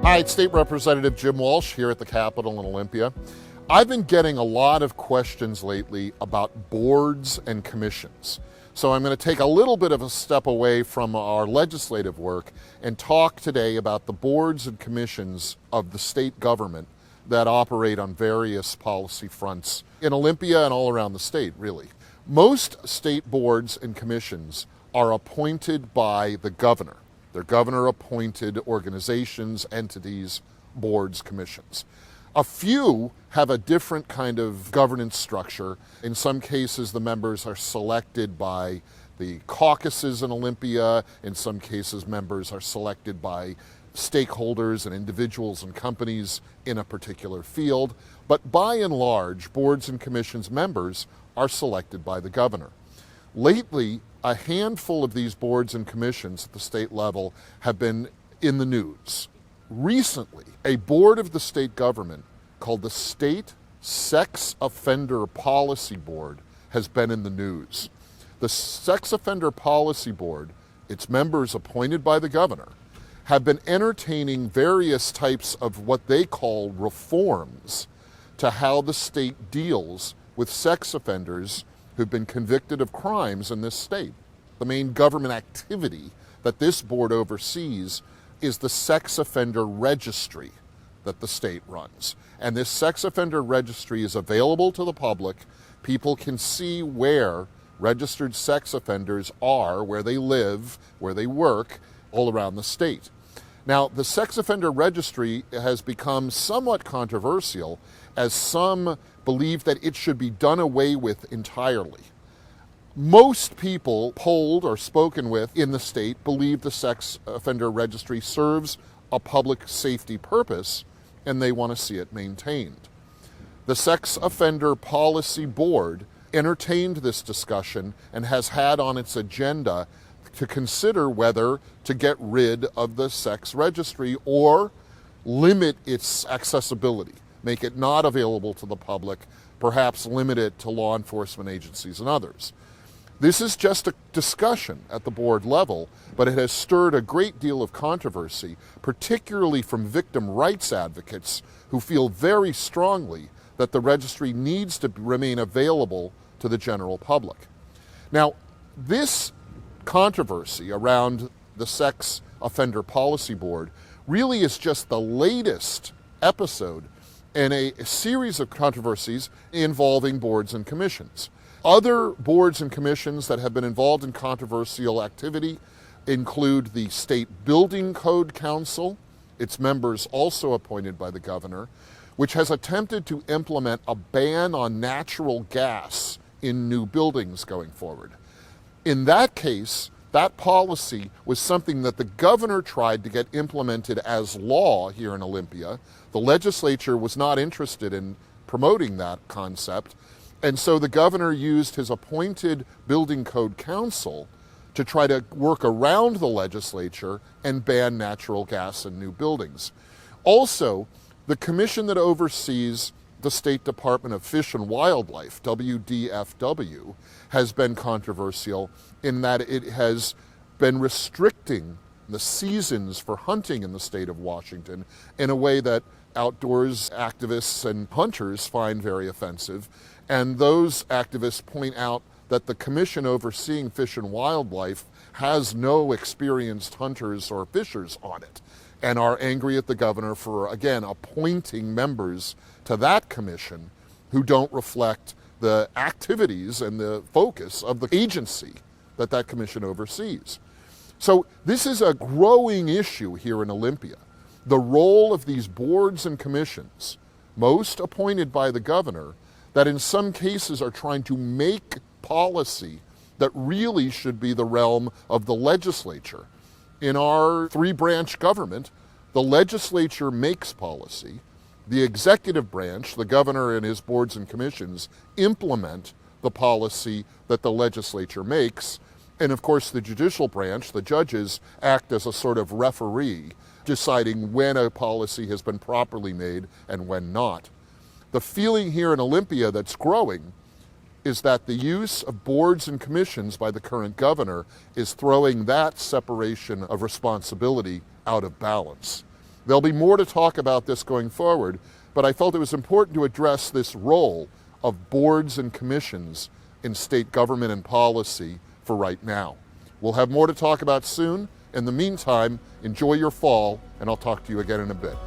Hi, it's State Representative Jim Walsh here at the Capitol in Olympia. I've been getting a lot of questions lately about boards and commissions. So I'm going to take a little bit of a step away from our legislative work and talk today about the boards and commissions of the state government that operate on various policy fronts in Olympia and all around the state, really. Most state boards and commissions are appointed by the governor. They're governor-appointed organizations, entities, boards, commissions. A few have a different kind of governance structure. In some cases, the members are selected by the caucuses in Olympia. In some cases, members are selected by stakeholders and individuals and companies in a particular field. But by and large, boards and commissions members are selected by the governor. Lately, a handful of these boards and commissions at the state level have been in the news. Recently, a board of the state government called the State Sex Offender Policy Board has been in the news. The Sex Offender Policy Board, its members appointed by the governor, have been entertaining various types of what they call reforms to how the state deals with sex offenders who've been convicted of crimes in this state. The main government activity that this board oversees is the sex offender registry that the state runs. And this sex offender registry is available to the public. People can see where registered sex offenders are, where they live, where they work, all around the state. Now, the sex offender registry has become somewhat controversial, as some believe that it should be done away with entirely. Most people polled or spoken with in the state believe the sex offender registry serves a public safety purpose, and they want to see it maintained. The Sex Offender Policy Board entertained this discussion and has had on its agenda to consider whether to get rid of the sex registry or limit its accessibility, make it not available to the public, perhaps limit it to law enforcement agencies and others. This is just a discussion at the board level, but it has stirred a great deal of controversy, particularly from victim rights advocates who feel very strongly that the registry needs to remain available to the general public. Now, this controversy around the Sex Offender Policy Board really is just the latest episode in a series of controversies involving boards and commissions. Other boards and commissions that have been involved in controversial activity include the State Building Code Council, its members also appointed by the governor, which has attempted to implement a ban on natural gas in new buildings going forward. In that case, that policy was something that the governor tried to get implemented as law here in Olympia. The legislature was not interested in promoting that concept, and so the governor used his appointed Building Code Council to try to work around the legislature and ban natural gas in new buildings. Also, the commission that oversees the State Department of Fish and Wildlife, WDFW, has been controversial in that it has been restricting the seasons for hunting in the state of Washington in a way that outdoors activists and hunters find very offensive. And those activists point out that the commission overseeing fish and wildlife has no experienced hunters or fishers on it, and are angry at the governor for, again, appointing members to that commission who don't reflect the activities and the focus of the agency that that commission oversees. So this is a growing issue here in Olympia. The role of these boards and commissions, most appointed by the governor, that in some cases are trying to make policy that really should be the realm of the legislature. In our three-branch government, the legislature makes policy. The executive branch, the governor and his boards and commissions, implement the policy that the legislature makes. And of course, the judicial branch, the judges, act as a sort of referee, deciding when a policy has been properly made and when not. The feeling here in Olympia that's growing is that the use of boards and commissions by the current governor is throwing that separation of responsibility out of balance. There'll be more to talk about this going forward, but I felt it was important to address this role of boards and commissions in state government and policy for right now. We'll have more to talk about soon. In the meantime, enjoy your fall, and I'll talk to you again in a bit.